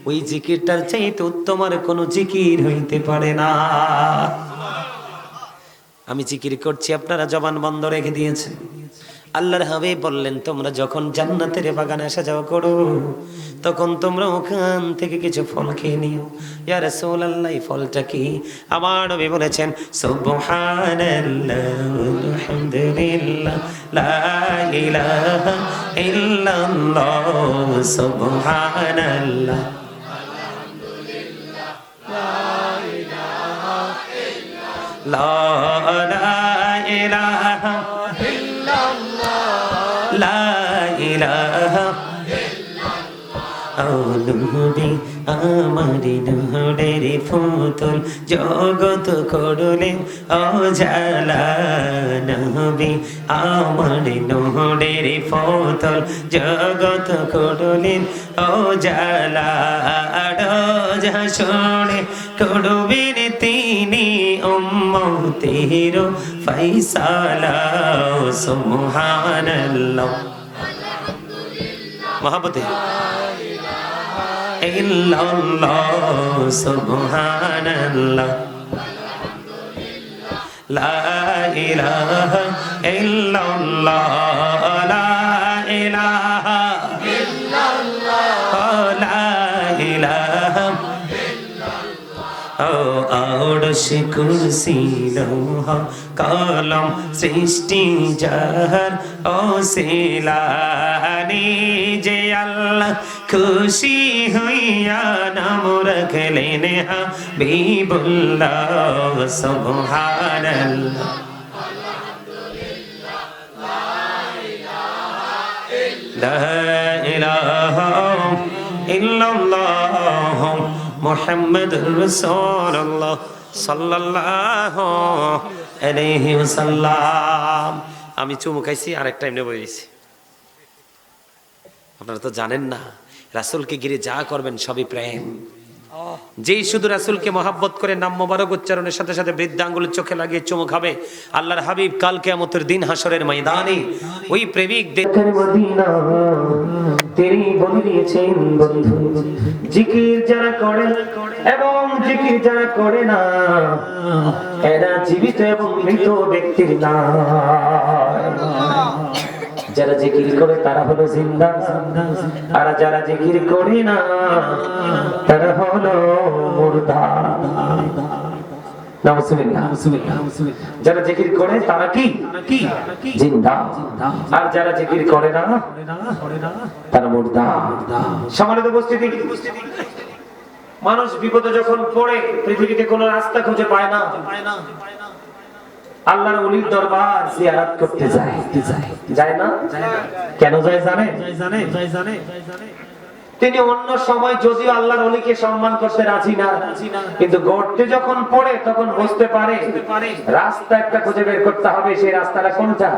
ওই জিকিরটার চাইতে উত্তম আর কোনো জিকির হইতে পারে না। আমি জিকির করছি, আপনারা জবান বন্ধ রেখে দিয়েছেন। আল্লাহর হাবিব বললেন, তোমরা যখন জান্নাতের বাগানে আসা যাওয়া করো তখন তোমরা ওখান থেকে কিছু ফল খেয়ে নিও। ইয়া রাসূলুল্লাহ, এই ফলটা কি? আমার নবী বলেছেন, সুবহানাল্লাহ আলহামদুলিল্লাহ লা ইলাহা ইল্লাল্লাহ সুবহানাল্লাহ লা ইলাহা লা ইলাহা নবী আমারি নূরের ফুতুল জগত করলেন উজালা। নবী আমারি নূরের ফুতুল জগত করলেন উজালা। রোজ হাসরে করবেন তিনি উম্মতের ফয়সালা। সুবহানাল্লাহ মহাব্বতে ইল্লাল্লাহ সুবহানাল্লাহ লা ইলাহা ইল্লাল্লাহ লা ইলাহা ইল্লাল্লাহ লা ইলাহা ও আরশ কুরসি লৌহ কলম সৃষ্টি জাহান ও সিলানি যে আল্লাহ খুশি হইয়া নাম রাখলেন হাবিবুল্লাহ। সুবহানাল্লাহ লা ইলাহা ইল্লাল্লাহ মুহাম্মাদুর রাসূলুল্লাহ সাল্লাল্লাহু আলাইহি ওয়াসাল্লাম। আমি চুমু খাইছি, আরেকটা এমনি বলেছি। আপনারা তো জানেন না, রাসূলকে ঘিরে যা করবেন সবই প্রেম। যেই শুধু রাসূলকে মহাব্বত করে নাম মোবারক উচ্চারণের সাথে সাথে বৃদ্ধাঙ্গুল চোখে লাগিয়ে চুমু খাবে, আল্লাহর হাবিব কাল কিয়ামতের দিন হাসরের ময়দানে ওই প্রেমিকদের মদিনা তিনি বলে দিয়েছেন, বন্ধু জিকির যারা করে এবং জিকির যারা করে না এরা জীবিত এবং মৃত ব্যক্তির নাম। যারা জিকির করে তারা হলো জিন্দা, আর যারা জিকির করে না তারা হলো মুর্দা। যারা জিকির করে তারা কি জিন্দা, আর যারা জিকির করে না তারা মুর্দা। সম্মানিত উপস্থিতি, মানুষ বিপদে যখন পড়ে পৃথিবীতে কোনো রাস্তা খুঁজে পায় না, আল্লাহর ওলির দরবার জিয়ারত করতে যায়। যায় না? কেন যায় জানে? তিনি অন্য সময় যদিও আল্লাহর ওলিকে সম্মান করতে রাজি না, কিন্তু গর্তে যখন পড়ে তখন বুঝতে পারে রাস্তা একটা খুঁজে বের করতে হবে। সেই রাস্তাটা কোনটা?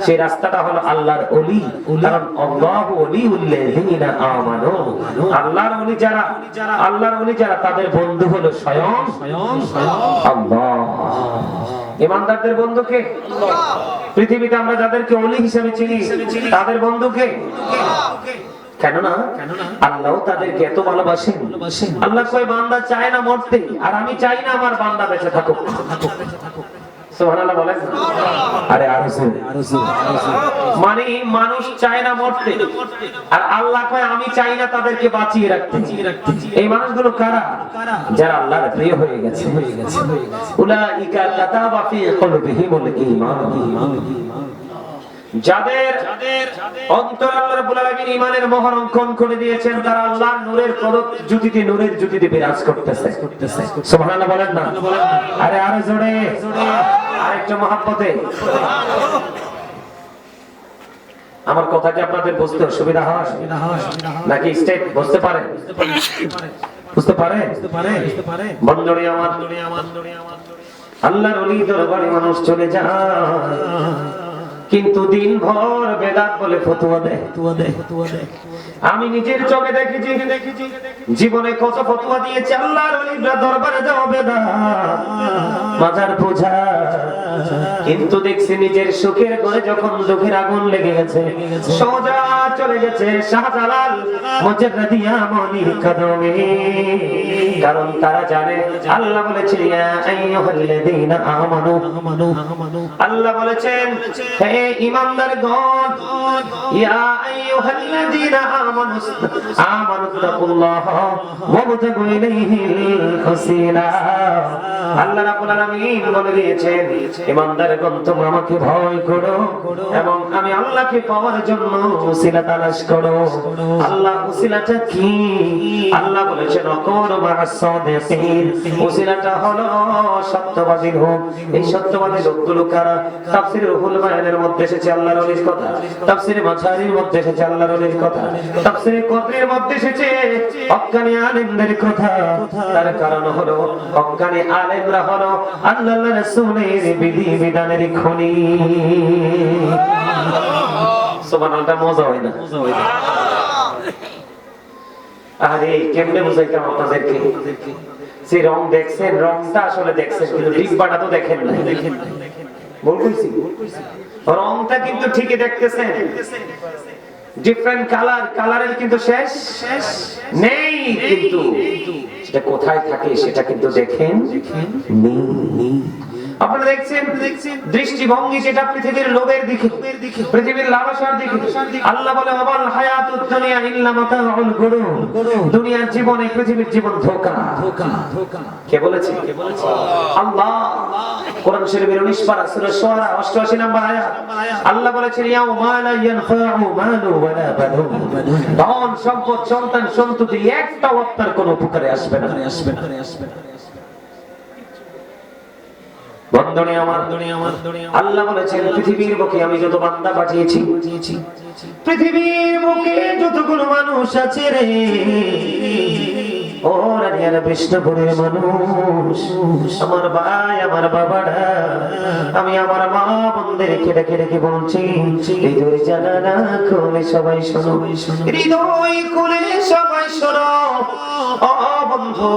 সেই রাস্তাটা হলো আল্লাহর ওলি। কারণ আল্লাহু ওলিউল্লাযিনা আমানু, আল্লাহর ওলি যারা, আল্লাহর ওলি যারা তাদের বন্ধু হলো স্বয়ং আল্লাহ। ইমানদারদের বন্ধু কে? আল্লাহ। পৃথিবীতে আমরা যাদেরকে ওলি হিসেবে চিনি তাদের বন্ধু কে? কেন না আল্লাহ তাদেরকে এত ভালোবাসেন। আল্লাহ কয় বান্দা চায় না মরতে, আর আমি চাই না আমার বান্দা বেঁচে থাকুক। সুবহানাল্লাহ বলেন। আরে মানে মানুষ চায় না মরতে, আর আল্লাহ কয় আমি চাই না তাদেরকে বাঁচিয়ে রাখতে। এই মানুষগুলো কারা? যারা আল্লাহর প্রিয় হয়ে গেছে। উলাইকা কাতাবা ফি কুলুবিহিমুল ঈমান, যাদের অন্তরে আল্লাহ রাব্বুল আলামিন ঈমানের মোহর অঙ্কন করে দিয়েছেন, তারা আল্লাহর নূরের জ্যোতিতে, নূরের জ্যোতিতে বিরাজ করতেছে। সুবহানাল্লাহ বলেন না? আরে আরো জোরে, আরেকটু মহব্বতে। আমার কথা কি আপনাদের বুঝতে অসুবিধা হয় নাকি স্টেপ বুঝতে পারে? বুঝতে পারে? বন্ধুরে আমার, আল্লাহর ওলি দরবারে মানুষ চলে যায়, কিন্তু দিনভর বেদাত বলে ফতোয়া দেয়। আমি নিজের চোখে দেখেছি, জীবনে কত ফতোয়া দিয়েছে আল্লাহর ওলিরা দরবারে যাওয়া বেদাত, মাজার পূজা। কিন্তু দেখছি নিজের সুখের ঘরে যখন দুঃখের আগুন লেগে গেছে, সোজা চলে গেছে শাহজালাল মুজাররাদিয়া মনির কদমে, কারণ তারা জানে আল্লাহ বলেছেন ইয়া আইয়ুহাল্লাযীনা আমানু, আল্লাহ বলেছেন হে ঈমানদারগণ, ইয়া আইয়ুহাল্লাযীনা আমানু আমানুত্তাকুল্লাহ ওয়াবতাগু ইলাইহিল ওয়াসিলা। আল্লাহ রাব্বুল আলামিন বলে দিয়েছেন ঈমানদারগণ তোমরা আমাকে ভয় করো এবং আমি আল্লাহকে পাওয়ার জন্য ওসিলা তালাশ করো। আল্লাহ ওসিলাটা কি? আল্লাহ বলেছেন ওকুনু মা'আস সাদিকিন, ওসিলাটা হলো সত্যবাদী লোক। এই সত্যবাদী লোকগুলো কারা? তাফসীরে রুহুল বায়ানের মধ্যে এসেছে আল্লাহর ওলির কথা, তাফসীরে মাঝারির মধ্যে এসেছে আল্লাহর ওলির কথা, তাফসীরে কদরের মধ্যে এসেছে হক্কানি আলেমদের কথা। তার কারণ হলো হক্কানি আলেমরা হলো আল্লাহর রাসূলের বিধি বিধানের খনি। সুবহানাল্লাহ, মজা হয় না? আরে কেমনে বুঝাইতাম আপনাদেরকে? যে রং দেখছেন, রংটা আসলে দেখছেন কিন্তু ডিব্বাটা তো দেখেন না। ভুল কইছি? রংটা কিন্তু ঠিকই দেখতেছেন, ডিফারেন্ট কালার, কালারের কিন্তু শেষ নেই, কিন্তু সেটা কোথায় থাকে সেটা কিন্তু দেখেন নেই। আপনারা দেখছেন দৃষ্টিভঙ্গি যেটা পৃথিবীর লোভের দিকে, পৃথিবীর লালসার দিকে। আল্লাহ বলে ওয়াল হায়াতুদ দুনিয়া ইল্লা মাতাউল গুরুর, দুনিয়ার জীবনে পৃথিবীর জীবন ধোঁকা। কে বলেছে? আল্লাহ। কোরআন শরীফের 19 পারা সূরা শুআরা 88 নম্বর আয়াত, আল্লাহ বলেছেন ইয়াউমা লা ইয়ানফাউ মালু ওয়ালা বানুন, ধন সম্পদ সন্তান সন্ততি একটাও আপনার কোনো উপকারে আসবে না। বন্ধনে আমার আল্লাহ বলেছেন পৃথিবীর বুকে আমি যত বান্দা পাঠিয়েছি, পৃথিবীর বুকে যতগুলো মানুষ আছে রে, ও রানিয়ার বিষ্ণুপুরের মানুষ, আমার ভাই আমার বাবারা, আমি আমার মা বোনদেরকে ডেকে ডেকে বলছি হৃদয় জানালা খুলে সবাই শোনো, হৃদয় খুলে সবাই শোনো। ও বন্ধু,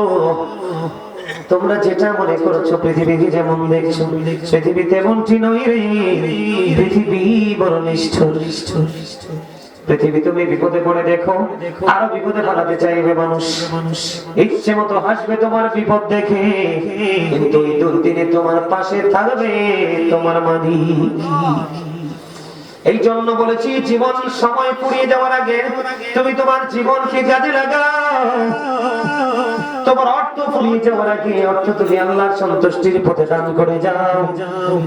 তোমরা যেটা মনে করছো পৃথিবীকে যেমন দেখছো, পৃথিবী তেমনটি নয় রে। পৃথিবী বড় নিষ্ঠুর। পৃথিবী তুমি বিপদে পড়ে দেখো, আরো বিপদে ফেলাতে চাইবে মানুষ, ইচ্ছে মতো হাসবে তোমার বিপদ দেখে, কিন্তু এই দুর্দিনে তোমার পাশে থাকবে তোমার মালিক। এই জন্য বলেছি জীবন সময় ফুরিয়ে যাওয়ার আগে তুমি তোমার জীবনকে কাজে লাগাও। তোমার অর্থ ফুরিয়ে যাওয়ার আগে অর্থ তুমি আল্লাহর সন্তুষ্টির পথে দান করে যাও।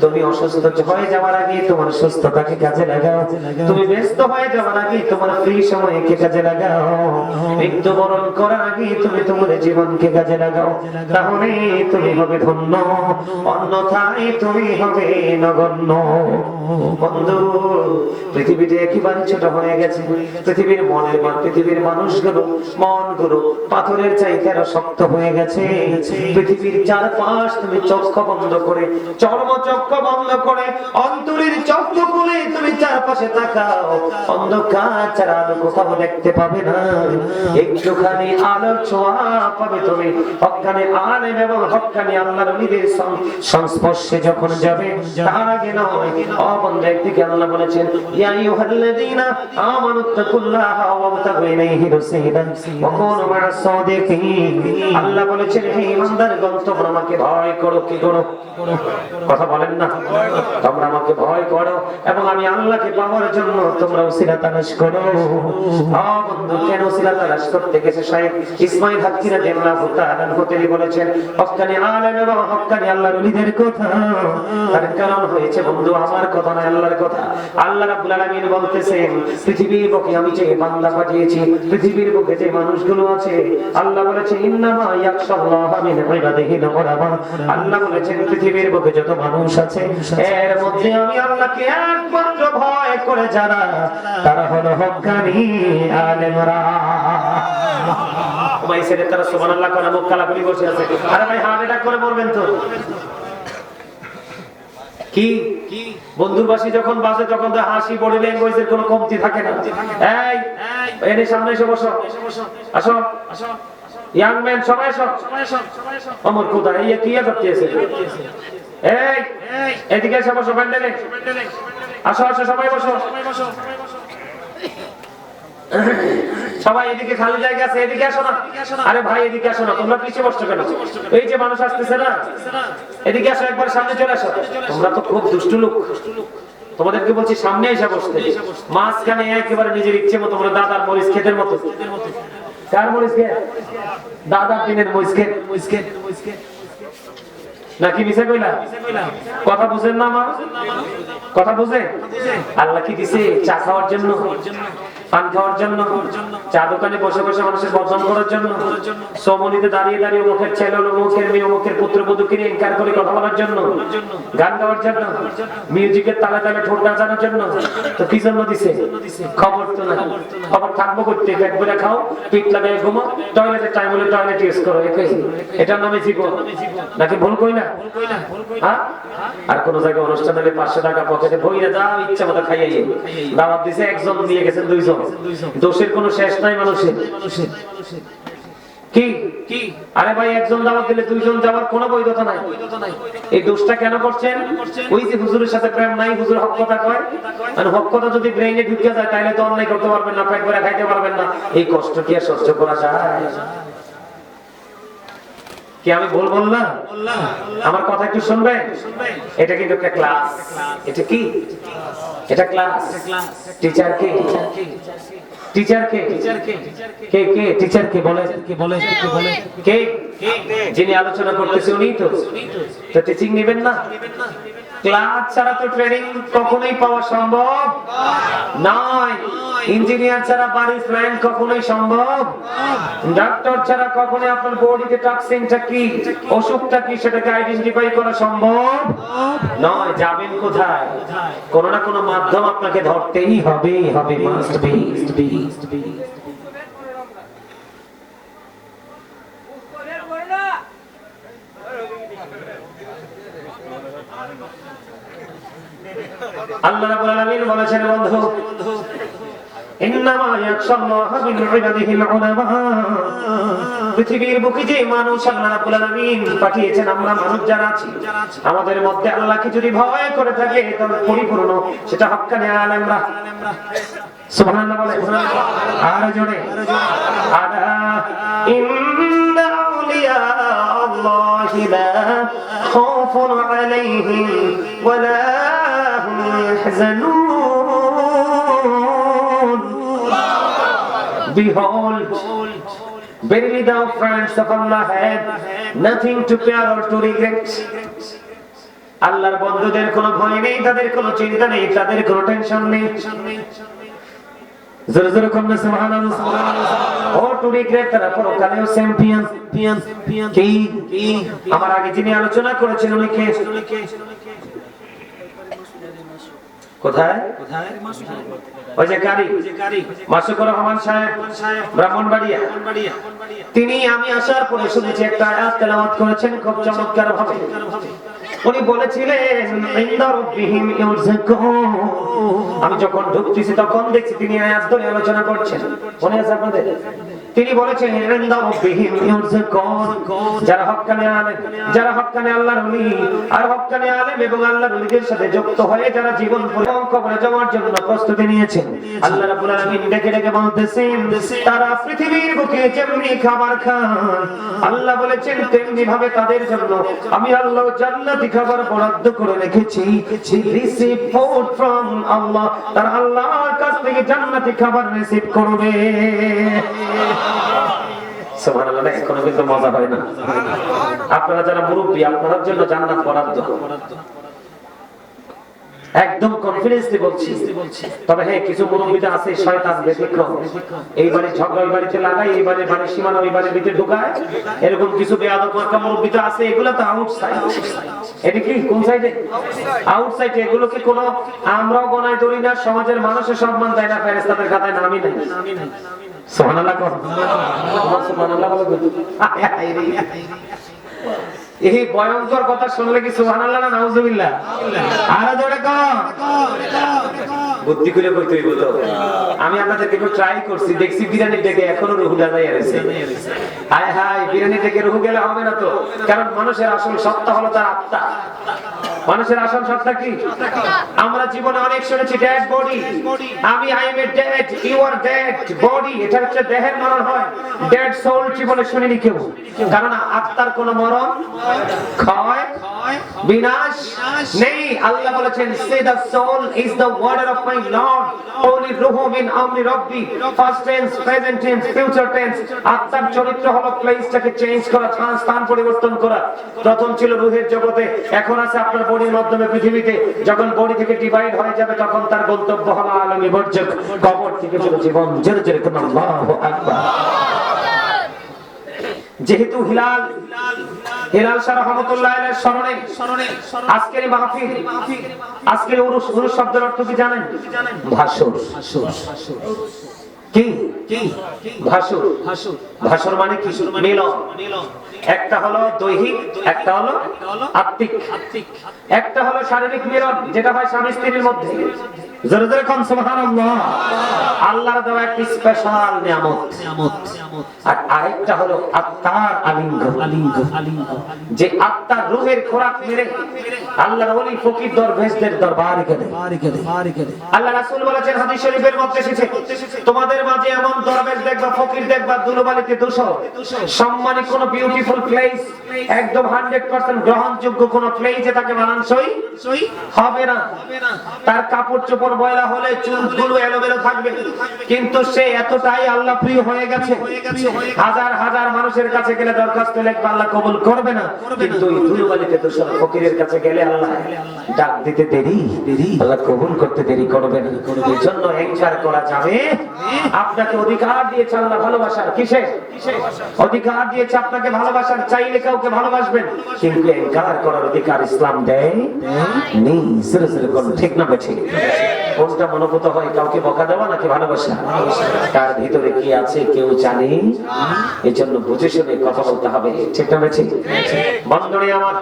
তুমি অসুস্থ হয়ে যাওয়ার আগে তোমার সুস্থতাকে কাজে লাগাও। তুমি ব্যস্ত হয়ে যাওয়ার আগে তোমার ফ্রি সময়কে কাজে লাগাও। মৃত্যুবরণ করার আগে তুমি তোমার জীবনকে কাজে লাগাও, তাহলে তুমি হবে ধন্য, অন্যথায় তুমি হবে নগণ্য। বন্ধু, পৃথিবীতে একেবারে ছোট হয়ে গেছে। পৃথিবীর পৃথিবীর মানুষগুলো মনগুলো পাথরের চাইতে আরো শক্ত হয়ে গেছে। পৃথিবীর চারপাশ তুমি চক্ষু বন্ধ করে, চর্মচক্ষু বন্ধ করে, অন্তরের চক্ষু খুলে তুমি চারপাশে তাকাও, অন্ধকার ছাড়া আলো কোথাও দেখতে পাবে না। একটুখানি আলোর ছোঁয়া পাবে তুমি হক্কানি আলেম এবং হক্কানি আল্লাহর ওলিদের সংস্পর্শে যখন যাবে, তার আগে নয়। ও বন্ধু, একদিকে আল্লাহ বলেছেন ইয়া আইয়ুহাল্লাযীনা আমানুত্তাকুল্লাহা ওয়াবতাগু ইলাইহিল ওয়াসিলা ওয়া কুনু মা'আস সাদিকিন। আল্লাহ বলেছেন হে ঈমানদারগণ তোমরা আমাকে ভয় করো। কি করো? কথা বলেন না? তোমরা আমাকে ভয় করো এবং আমি আল্লাহকে পাওয়ার জন্য তোমরা ওসিলা তালাশ করো। বন্ধু, কেন ওসিলা তালাশ করতে গেছে? শাইখ ইসমাঈল হাক্কি রাদিয়াল্লাহু তাআলা তিনি বলেছেন হক্কানি আলেম এবং হক্কানি আল্লাহর ওলিদের কথা। তার কারণ হয়েছে বন্ধু আমার কথা না, আল্লাহর কথা। আল্লাহ রাব্বুল আলামিন বলতেছেন পৃথিবীর বুকে আমি যে বান্দা পাঠিয়েছি, পৃথিবীর বুকে যে মানুষগুলো আছে, আল্লাহ বলেছেন ইন্নামা ইয়াখশাল্লাহা মিন ইবাদিহিল উলামা। আল্লাহ বলেছেন পৃথিবীর বুকে যত মানুষ আছে এর মধ্যে আমি আল্লাহকে একমাত্র ভয় করে যারা, তারা হলো হক্কানি আলেমরা। ভাই ছেলে তারা সুবহানাল্লাহ করে মুখ কালা করে বসে আছে। আরে ভাই হার্ট অ্যাটাক করে মরবেন তো। কি বন্ধুর বাসি যখন বাসে তখন তো হাসি বডি ল্যাঙ্গুয়েজের কোনো কমতি থাকে না। এই এনে সামনে এসে বসো, আসো ইয়াং ম্যান, সবাই আসো। আমার কোথায় এই কি করতেছে? এই এদিকে এসে বসো, প্যান্ডেলে আসো, আসো সবাই বসো। সবাই এদিকে খালি জায়গা আছে, এদিকে আসো না। আরে ভাই এদিকে আসো না, তোমরা পিছিয়ে বসছো কেন? এই যে মানুষ আসতেছে না, এদিকে আসো, একবার সামনে চলে আসো। তোমরা তো খুব দুষ্টু লোক, তোমাদেরকে বলছি সামনে এসে বসতে। মাঝখানে একেবারে নিজের ইচ্ছে মতো, তোমরা দাদার মরিচ ক্ষেতের মতো। কার মরিচ ক্ষেত? দাদার দিনের মরিচ ক্ষেত নাকি মিশে কইলা? কথা বুঝেন না মা? কথা বুঝেন? আল্লাহ কি দিছে চা খাওয়ার জন্য, পান খাওয়ার জন্য, চা দোকানে বসে বসে মানুষের বদনাম করার জন্য, সমনিতে দাঁড়িয়ে দাঁড়িয়ে মুখের ছেলে মুখের মেয়ে মুখের পুত্রবধূকে এনকার করে কথা বলার জন্য, গান গাওয়ার জন্য, মিউজিকের তালে তালে ঠোঁট নাচানোর জন্য? তো কি জন্য দিছে? খবর তো না। খবর থাকবো করতে, পেট ভরে খাও, পিঠ লাগাই ঘুমো, টয়লেটের টাইম হলে টয়লেট ইউজ করো, এটার নামে জীবন নাকি? ভুল কই না? আর কোন জায়গায় অনুষ্ঠান হলে 500 টাকা পকেটে ভইরা যাও, ইচ্ছা মতো খাইয়াই। দাওয়াত দিছে একজন, নিয়ে গেছেন 200। দোষের কোনো শেষ নাই মানুষের। কি কি আরে ভাই, একজন দাওয়াত দিলে 2 জন যাওয়ার কোনো বৈধতা নাই। এই দোষটা কেন করছেন? ওই যে হুজুরের সাথে প্রেম নাই, হুজুর হক কথা কয়। মানে হক কথা যদি ব্রেইনে ঢুকে যায় তাহলে তো অন্যায় করতে পারবেন না, পেট ভরে খাইতে পারবেন না। এই কষ্ট কি আর সহ্য করা যায়? কি আমি ভুল বললাম? আমার কথা একটু শুনবেন। এটা কিন্তু একটা ক্লাস। এটা কি? এটা ক্লাস। টিচার কে? টিচার কে? কে কে টিচার কে বলে? কে যিনি আলোচনা করতেছে উনি তো টিচিং নেবেন না? ক্লাস ছাড়া তো ট্রেনিং কখনোই পাওয়া সম্ভব নয়। ইঞ্জিনিয়ার ছাড়া বাড়ির প্ল্যান কখনোই সম্ভব, ডাক্তার ছাড়া কখনোই আপনার বডিতে টক্সিনটা কি, অসুখটা কি সেটাকে আইডেন্টিফাই করা সম্ভব নয়। যাবেন কোথায়? কোন না কোন মাধ্যম আপনাকে ধরতেই হবে, মাস্ট বি। আল্লাহ রাব্বুল আলামিন বলেছেন বন্ধু, ইন্নামা ইয়াখশাল্লাহা মিন ইবাদিহিল উলামা। পৃথিবীর বুকে যে মানুষ আল্লাহ রাব্বুল আলামিন পাঠিয়েছেন, আমরা মানুষ যারা আছি, আমাদের মধ্যে আল্লাহকে যদি ভয় করে থাকে তবে পরিপূর্ণ সেটা হক্কানি আলেমরা। সুবহানাল্লাহ বলে আর জোরে, আলা ইন্না আউলিয়া আল্লাহি লা খাউফুন আলাইহিম ওয়া লা হুম ইয়াহজানুন। Behold, verily thou friends of Allah have nothing to fear or to regret. আল্লাহর বন্ধুদের কোনো ভয় নেই, তাদের কোনো চিন্তা নেই, তাদের কোনো টেনশন নেই। জোরে জোরে কমনে সুবহানাল্লাহ। ও টু রিগ্রেট, তারা পরকালেও চ্যাম্পিয়ন। কি আমার আগে যিনি আলোচনা করেছেন উনি কে? কোথায়? ওই যে কারি মাসুকুর রহমান সাহেব, ব্রাহ্মণবাড়িয়া। তিনি আমি আসার পরে শুনেছি একটা আয়াত তেলাওয়াত করেছেন খুব চমৎকার ভাবে। উনি বলেছিলেন ইনদা রাব্বিহিম ইউরযাকুন। আমি যখন ঢুকতেছি তখন দেখছি তিনি আয়াত ধরে আলোচনা করছেন। মনে আছে আপনাদের? তিনি বলেছেন ইনদা রাব্বিহিম ইউরযাকুন। যারা হক্কানি আলেম, যারা হক্কানি আল্লাহর ওলি, আর হক্কানি আলেম এবং আল্লাহর ওলিদের সাথে যুক্ত হয়ে যারা জীবন কবরে যাওয়ার জন্য প্রস্তুতি নিয়েছেন, আল্লাহ রাব্বুল আলামিন ডেকে ডেকে বলতেছেন তারা পৃথিবীর বুকে যেমনি খাবার খান, আল্লাহ বলেছেন তেমনি ভাবে তাদের জন্য আমি আল্লাহ জান্নাতি খাবার বরাদ্দ করে রেখেছি। রিসিভ ফুড ফ্রম আল্লাহ, তারা আল্লাহর কাছ থেকে জান্নাতি খাবার রিসিভ করবে। সুবহানাল্লাহ। এখনো কিন্তু মজা হয় না? আপনারা যারা মুরব্বী, আপনাদের জন্য জান্নাত বরাদ্দ, একদম কনফিডেন্সলি বলছি। তবে হ্যাঁ, কিছু মুরব্বীরা আছে শয়তান ব্যতিক্রম। এইবারে ঝগড়া ওই বাড়িতে লাগায়, এইবারে বাড়ির সীমানা ওই বাড়ির ভিতরে ঢুকায়, এরকম কিছু বেয়াদব মার্কা মুরব্বীরা আছে। এগুলো তো আউটসাইড। এটা কি কোন সাইডে? আউটসাইড। এগুলোকে কোনো আমরাও গণায় ধরি না, সমাজের মানুষের সম্মান দেয় না, ফেরেশতাদের খাতায় নামই নাই। সুবহানাল্লাহ। সুবহানাল্লাহ বলো। এই ভয়ঙ্কর কথা শুনলে কি সুবহানাল্লাহ না নাউজুবিল্লাহ? আর জোরে কর, বুদ্ধি করে কইতে হইব তো। আমি আপনাদেরকে একটু ট্রাই করছি, দেখছি বিরিয়ানি থেকে এখনো রুহু দাঁড়ায় আছে। হায় হায়, বিরিয়ানি থেকে রুহু গেলে হবে না তো, কারণ মানুষের আসল সত্তা হলো তার আত্মা। মানুষের আসল সত্তা কি? আমরা জীবনে অনেক শুনেছি ডেড বডি, আমি I am a dead, you are dead body, এটা হচ্ছে দেহের মরণ হয়। ডেড সোল জীবনে শুনিনি কেউ, কারণ আত্মার কোনো মরণ ক্ষয় বিনাশ নেই। আল্লাহ বলেছেন say the soul is the word of my lord, only রূহু মিন আমরি রব্বি, first tense, present tense, future tense. আত্মার চরিত্র হলো প্লেসটাকে চেঞ্জ করা, স্থান পরিবর্তন করা। প্রথম ছিল রূহের জগতে, এখন আছে আপনার বডির মাধ্যমে পৃথিবীতে। যখন বডি থেকে ডিভাইড হয়ে যাবে তখন তার গন্তব্য হলো আলমী বর্জক, কবর থেকে শুরু জীবন। জোরে জোরে কোন আল্লাহু আকবার। যেহেতু হিলাল শাহ রাহমাতুল্লাহ আলাইহির স্মরণে আজকের এই মাহফিল, আজকের উরুস শব্দের অর্থ কি জানেন? ভাসর। কি ভাসর? ভাসর মানে কি? মিলন। একটা হলো দৈহিক, একটা হলো আত্মিক। একটা হলো শারীরিক মিলন, যেটা হয় স্বামী স্ত্রীর মধ্যে। জোরে জোরে কোন সুবহানাল্লাহ। আল্লাহর দেওয়া একটি স্পেশাল নিয়ামত। আর আরেকটা হলো আত্মার আলিঙ্গন, যে আত্মার রূহের খোরাক মেরে আল্লাহর ওলি ফকির দরবেশদের দরবারে গেলে আল্লাহ রাসূল বলেছেন, হাদিস শরীফের মধ্যে এসেছে, তোমাদের মাঝে এমন দরবেশ দেখবা, ফকির দেখবা, দুলবালিতে দূষর সম্মানিত কোন বিউটিফুল প্লেস, একদম 100% গ্রহণযোগ্য কোন প্লেসে তাকে মানানসই হবে না। তার কাপড় চোপড় ময়লা হলে চুলগুলো এলোমেলো থাকবে, কিন্তু সে এতটাই আল্লাহ প্রিয় হয়ে গেছে, হাজার হাজার মানুষের কাছে গেলে দরখাস্ত লিখবে, আল্লাহ কবুল করবে না। কিন্তু ওই দুলবালিতে দূষর ফকিরের কাছে গেলে আল্লাহ ডাক দিতে দেরি, আল্লাহ কবুল করতে দেরি করবে না। এই জন্য ইনকার করা যাবে। আপনাকে অধিকার দিয়েছে আল্লাহ ভালোবাসার। কিসে অধিকার দিয়েছে? আপনাকে ভালোবাসার। চাইলে কাউকে ভালোবাসবেন, কিন্তু ইনকার করার অধিকার ইসলাম দেয় নেই। ঠিক না বেঠিক? কোনটা মনোভূত হয়? কাউকে বকা দেওয়া নাকি ভালোবাসা? তার ভিতরে কি আছে কেউ জানে? এই জন্য বুঝে শুনে কথা বলতে হবে। ঠিক না বেঠিক? বন্ধুরে আমার,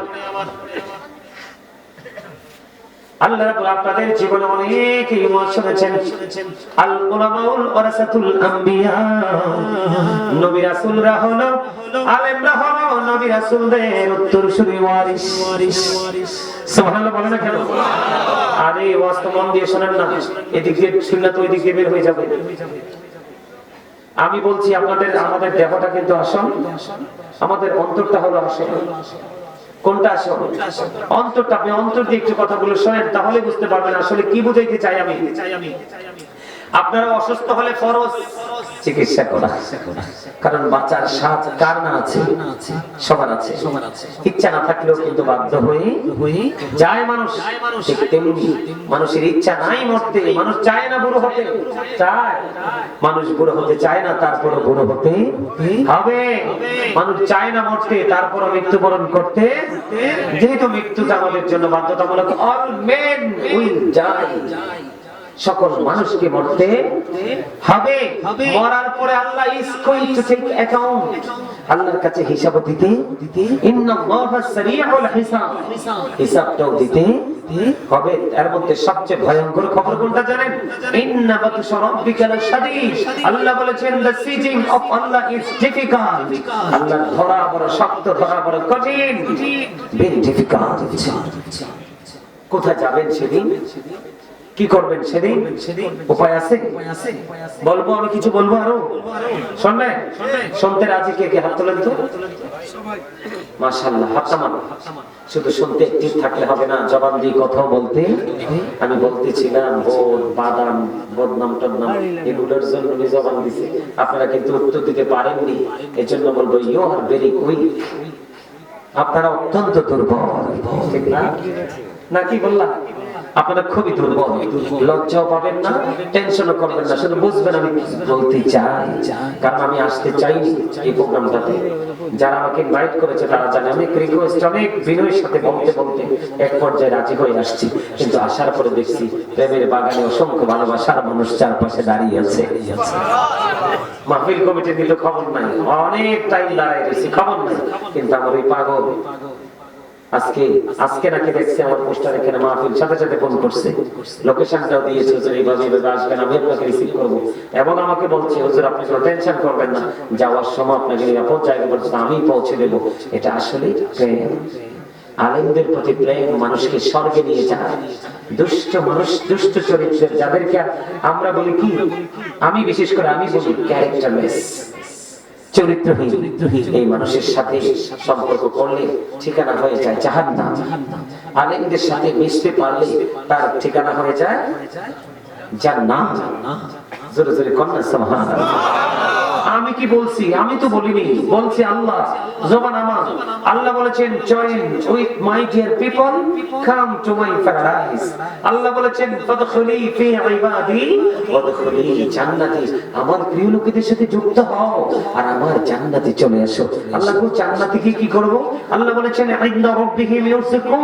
আল্লাহ রাব্বুল আপনাদের জীবনে অনেক ইলম শুনেছেন। আল উলামাউল ওয়ারাসাতুল আম্বিয়া, নবী রাসূলরা হলো, আলেমরা হলো নবী রাসূলদের উত্তরসূরি ওয়ারিস। সুবহানাল্লাহ বলেন না কেন? আরে ওয়াজ মন দিয়ে শুনেন না, এদিক দিয়ে শুনলে তো ওইদিক দিয়ে বের হয়ে যাবে। আমি বলছি আপনাদের, আমাদের দেহটা কিন্তু আসল, আমাদের অন্তরটা হলো আসল। কোনটা আসল? অন্তরটা। আপনি অন্তর দিয়ে একটু কথাগুলো শোনেন, তাহলে বুঝতে পারবেন আসলে কি বুঝাইতে চাই আমি। আপনারা অসুস্থ হলে ফরজ চিকিৎসা করা, কারণ বাঁচার স্বাদ কার না আছে? সবার আছে। ইচ্ছা না থাকলেও কিন্তু বাধ্য হয়ে যায় মানুষ। ঠিক তেমনি মানুষের ইচ্ছা নাই মরতে, মানুষ চায় না বুড়ো হতে, চায় মানুষ বুড়ো হতে চায় না, তারপরও বুড়ো হতে হবে। মানুষ চায় না মরতে, তারপরও মৃত্যুবরণ করতে। যেহেতু মৃত্যুটা আমাদের জন্য বাধ্যতামূলক, অল মেন উইল ডাই, সকল মানুষকে মরতে হবে। মরার পরে Allah is going to take account, আল্লাহর কাছে হিসাব দিতে। ইন্নাল্লাহা সারিউল হিসাব, হিসাবটাও দিতে হবে। এর মধ্যে সবচেয়ে ভয়ঙ্কর খবর কোনটা জানেন? ইন্না বাতশা রাব্বিকা লাশাদীদ। আল্লাহ বলেছেন the seizing of Allah is difficult, আল্লাহর ধরা বড় শক্ত, ধরা বড় কঠিন, ভেরি ডিফিকাল্ট। কোথায় যাবেন সেদিন? কি করবেন সেদিন? উপায় আছে? বলবো আমি কিছু বলবো আরো? শুনবেন? শুনতে রাজি কে কে? হাত তোলেন তো। মাশাআল্লাহ, হাত নামান। শুধু শুনতে ঠিক থাকলে হবে না, জবান দিয়ে কথা বলতে। আমি বলতেছিলাম বোধ, বাদাম, বদনাম টদনাম এগুলোর জন্য আমি জবান দিছি, আপনারা কিন্তু উত্তর দিতে পারেননি। এজন্য বলবো ইউ আর ভেরি উইক, আপনারা অত্যন্ত দুর্বল। ঠিক না? নাকি বললাম? আপনারা খুবই দুর্বল। লজ্জাও পাবেন না, টেনশনও করবেন না, শুধু বুঝবেন আমি বলতে চাই, কারণ আমি আসতে চাইনি এই প্রোগ্রামটাতে। যারা আমাকে ইনভাইট করেছে তারা জানে আমি রিকোয়েস্ট অনেক বিনয়ের সাথে বলতে বলতে এক পর্যায়ে রাজি হয়ে আসছি। কিন্তু আসার পরে দেখছি প্রেমের বাগানে অসংখ্য ভালোবাসার মানুষ চারপাশে দাঁড়িয়ে আছে। মাহফিল কমিটি দিল খবর নাই, অনেক টাইম দাঁড়ায় রয়েছি, খবর নাই। কিন্তু আমার ওই পাগল আজকে নাকি দেখছি আমার পোস্টার এখানে মাহফিল, সাথে সাথে ফোন করছে, লোকেশনটাও দিয়েছে, হুজুর এইভাবে আসবেন, আমি আপনাকে রিসিভ করবো। এবং আমাকে বলছে হুজুর আপনি কোনো টেনশন করবেন না, যাওয়ার সময় আপনাকে নিরাপদ জায়গা পর্যন্ত আমি পৌঁছে দেবো। এটা আসলে প্রেম। আলেমদের প্রতি প্রেম মানুষকে স্বর্গে নিয়ে যায়। দুষ্ট মানুষ, দুষ্ট চরিত্রের যাদেরকে আমরা বলি কি, আমি বিশেষ করে আমি বলি ক্যারেক্টারলেস, চরিত্রহীন, এই মানুষের সাথে সম্পর্ক করলে ঠিকানা হয়ে যায় জাহান্নাম। আলেমদের সাথে মিশতে পারলে তার ঠিকানা হয়ে যায় জান্নাত। জোরে জোরে কন্যা সুবহানাল্লাহ। আমি কি বলছি? আমি তো বলিনি, বলছি আল্লাহ, জবান আমার। আল্লাহ বলেছেন join with my dear people, come to my paradise. Allah বলেছেন ফাদখুলি ফি ইবাদি ওয়াদখুলি জান্নাতি, আমার প্রিয় লোকেদের সাথে যুক্ত হও আর আমার জান্নাতে চলে আসো। আল্লাহ বলেন জান্নাতে কি করব? আল্লাহ বলেছেন ইনদা রাব্বিহিম ইউসিকুন,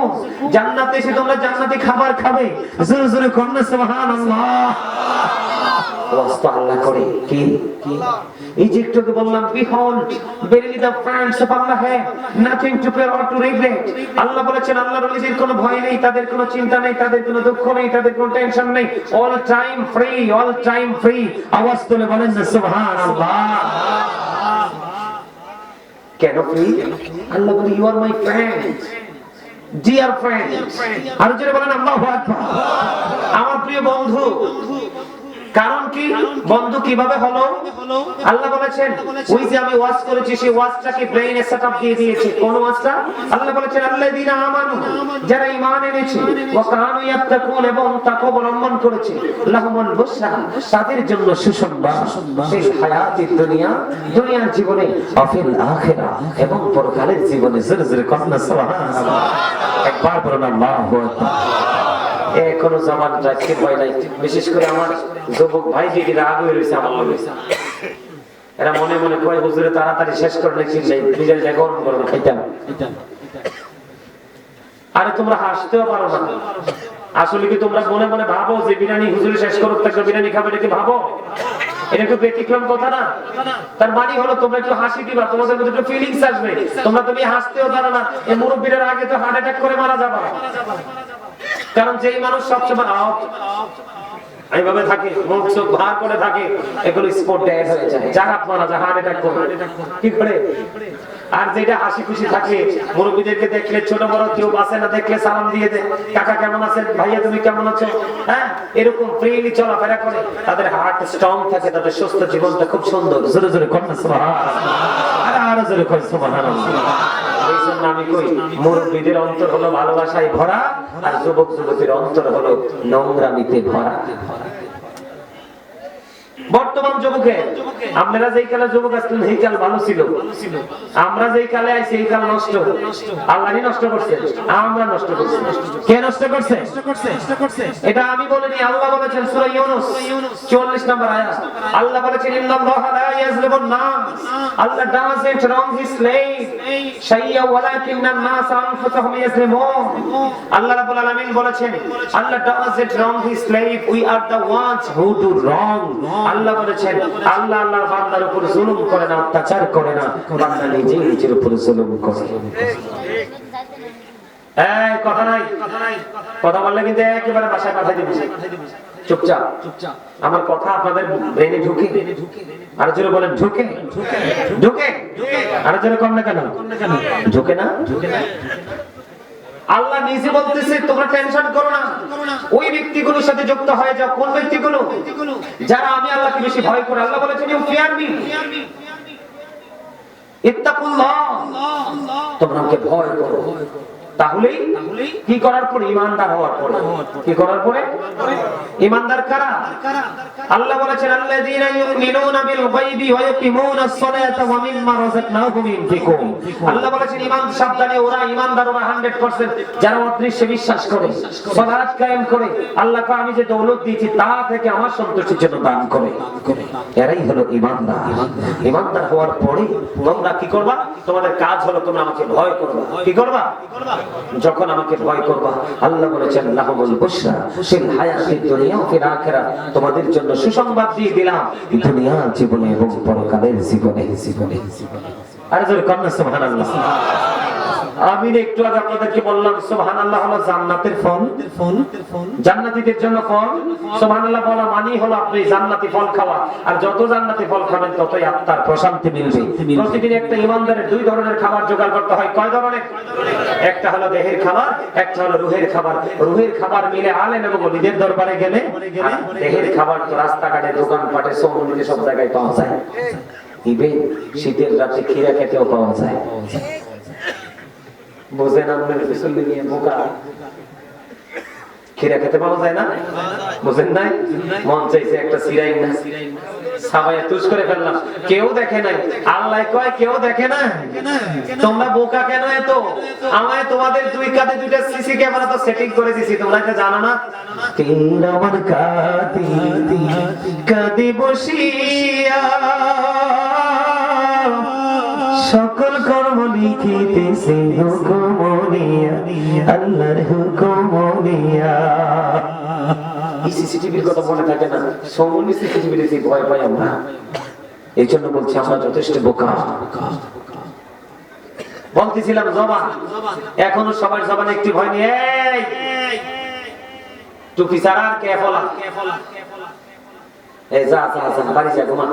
জান্নাতে এসে তোমরা জান্নাতি খাবার খাবে। জোরে জোরে কন্যা সুবহানাল্লাহ। ওয়াস্তা আল্লাহ করে কি এই যে একটু বললাম, behold verily the friends of Allah have nothing to fear or to regret। আল্লাহ বলেছেন আল্লাহর ওলিদের কোনো ভয় নেই, তাদের কোনো চিন্তা নেই, তাদের কোনো দুঃখ নেই, তাদের কোনো টেনশন নেই, all time free, all time free। আওয়াজ তুলে বলেন না সুবহানাল্লাহ। কেন ফ্রি? আল্লাহ বলে you are my friend, dear friend। আর যারা বলেন আল্লাহু আকবার, আমার প্রিয় বন্ধু। কারণ কি? বন্ধু কিভাবে হলো? আল্লাহ বলেছেন ওই যে আমি ওয়াজ করেছি সেই ওয়াজটাকে ব্রেইনে সেটআপ দিয়ে দিয়েছি। কোন ওয়াজটা? আল্লাহ বলেছেন আল্লাযীনা আমানু, যারা ঈমান এনেছে, ওয়া কানু ইয়াত্তাকুন, এবং তাকওয়া অবলম্বন করেছে, লাহুমুল বুশরা, তাদের জন্য সুসংবাদ, ফিল হায়াতিদ দুনিয়া, দুনিয়ার জীবনে, অফিল আখিরা, এবং পরকালের জীবনে। জোরে জোরে কন্যা সুবহানাল্লাহ। একবার বলুন আল্লাহু আকবার। এখনো জবান রাখতে ভয় নাই। বিশেষ করে আমার যুবক ভাই দিদি রাগ হয়ে রয়েছে আমার লগে। এরা মনে মনে কয় হুজুরে তাড়াতাড়ি শেষ করে নাকি নিজের গরম গরম খাইতাম। আরে তোমরা হাসতেও পারো না। আসলে কি তোমরা মনে মনে ভাবো যে বিরিয়ানি হুজুরে শেষ করুক একটা বিরিয়ানি খাবে, এটা কি ভাবো? এটা একটু ব্যতিক্রম কথা না? তার মানে হলো তোমরা একটু হাসি দিবা, তোমাদের মধ্যে একটু ফিলিংস আসবে। তোমরা তুমি হাসতেও পারো না, এই মুরব্বিদের আগে তো হার্ট অ্যাটাক করে মারা যাবা। কারণ যেই মানুষ সবসময় এইভাবে থাকে, মুখ চোখ ভার করে থাকে, এগুলো স্পট ডেড হয়ে যায়, জাহাজ মারা যায়, হার্ট অ্যাটাক করে। কি করে? আর যেটা হাসি খুশি থাকে, মুরব্বিদেরকে দেখলে ছোট বড় কেউ বাসে না দেখলে সালাম দিয়ে দেয়, কাকা কেমন আছেন, ভাইয়া তুমি কেমন আছো, হ্যাঁ, এরকম ফ্রিলি চলাফেরা করে, তাদের হার্ট স্ট্রং থাকে, তাদের সুস্থ জীবনটা খুব সুন্দর। জোরে জোরে কন্যা সুবহানাল্লাহ। আরো জোরে কন্যা সুবহানাল্লাহ। এই জন্য আমি কই মুরব্বিদের অন্তর হলো ভালোবাসায় ভরা, আর যুবক যুবতীর অন্তর হলো নোংরামিতে ভরা। বর্তমান যুবকে আপনারা যেই কালে যুবক আসলেন সেই কাল ভালো ছিল, আমরা যেই কালে আইছি এই কাল নষ্ট। আল্লাহই নষ্ট করছে, আমরা নষ্ট করছি। কে নষ্ট করছে? এটা আমি বলিনি, আল্লাহ বলেছেন সূরা ইউনূস 44 নম্বর আয়াত। আল্লাহ বলেছেন ইন্নাল্লাহা লা ইয়াজলিমুন নাস, আল্লাহ doesn't wrong his slave শাইয়্যা ওয়ালাকিন্নান নাস আনফুসাহুম ইয়াজলিমুন। আল্লাহ রাব্বুল আলামিন বলেছেন আল্লাহ doesn't wrong his slave, we are the ones who do wrong। আল্লাহ বলেছেন আল্লাহ আল্লাহর বান্দার উপর জুলুম করে না, অত্যাচার করে না, বান্দা নিজেই নিজের উপর জুলুম করে। এই কথা নাই, কথা বললে কিন্তু একেবারে বাসায় পাঠিয়ে দিবেন। চুপচাপ আমার কথা আপনাদের ব্রেনে ঢুকে। আর জোরে বলেন ঢুকে, ঢুকে, আর জোরে কম না কেন? ঢুকে না? আল্লাহ নিজে বলতেছে তোমরা টেনশন করো না, ওই ব্যক্তিগুলোর সাথে যুক্ত হয়ে যাও। কোন ব্যক্তিগুলো? যারা আমি আল্লাহকে বেশি ভয় করে। আল্লাহ বলেছেন ইউ ফিয়ার মি, ইত্তাকুল্লাহ, তোমরা আমাকে ভয় করো। তাহলেই কি করার পরে? ঈমানদার হওয়ার পরে। কি করার পরে? ঈমানদার কারা? আল্লাহ বলেছেন আল্লাযীনা ইউমিনুনা বিল গায়বি ওয়া ইয়াকিমুনাস সালাতা ওয়া মিম্মা রাযাকনাহুম ইউনফিকুন। আল্লাহ বলেছেন ঈমান শব্দে ওরা ঈমানদার, ওরা 100% যারা অদৃশ্যে বিশ্বাস করে, সালাত কায়েম করে, আল্লাহকে আমি যে দৌলত দিয়েছি তা থেকে আমার সন্তুষ্টির জন্য দান করে, এরাই হলো ঈমানদার। ঈমানদার হওয়ার পরে তোমরা কি করবা? তোমাদের কাজ হলো তোমরা আমাকে ভয় করবা। কি করবা? যখন আমাকে ভয় করবা, আল্লাহ বলেছেন লাহুমুল বুশরা ফিল হায়াতিদ দুনিয়া ওয়া ফিল আখিরা, তোমাদের জন্য সুসংবাদ দিয়ে দিলাম দুনিয়ার জীবনে এবং পরকালের জীবনে। আর জোরে কন্যা সুবহানাল্লাহ। আমি একটু আগে আপনাদেরকে বললাম সুবহানাল্লাহ হলো জান্নাতের ফল, জান্নাতীদের জন্য ফল। সুবহানাল্লাহ বলা মানে হলো আপনি জান্নাতি ফল খাওয়া, আর যত জান্নাতি ফল খাবেন ততই আত্মার প্রশান্তি মিলবে। প্রতিদিন একটা ঈমানদারের দুই ধরনের খাবার জোগাড় করতে হয়। কয় ধরনের? একটা হলো দেহের খাবার, একটা হলো রূহের খাবার। রূহের খাবার মিলে আলেম এবং ওলিদের দরবারে গেলে, দেহের খাবার তো রাস্তাঘাটে, দোকানপাটে, সমুদ্রে সব জায়গায় পাওয়া যায়। ইভেন শীতের রাতে খিরা খেতেও পাওয়া যায়। বোঝেন আপনার পিছনে নিয়ে বোকা, খিরা খেতে পাওয়া যায় না? বোঝেন নাই? মন চাইছে একটা সিরাই না, সাবাই তুষ করে ফেললাম, কেউ দেখে নাই। আল্লাহ কয় কেউ দেখে না। তোমরা বোকা কেন এত? আমায় তোমাদের দুই কাঁধে দুইটা সিসি ক্যামেরা তো সেটিং করে দিছি, তোমরা এটা জানো না? আমার কাঁদে বসিয়া সকল কর্ম লিখিতেছে হুকুমনিয়া, আল্লাহর হুকুমনিয়া। এই সিসিটিভির কথা মনে থাকে না, সমনি সিসিটিভির ভয় পাই আমরা। এই জন্য বলছি আমরা যথেষ্ট বোকা। বলতেছিলাম জবান, এখনো সবার জবান একটি ভয় নেই। টুপি ছাড়া আর কে ফলা, এই যা যা যা বাড়ি যা, ঘুমা,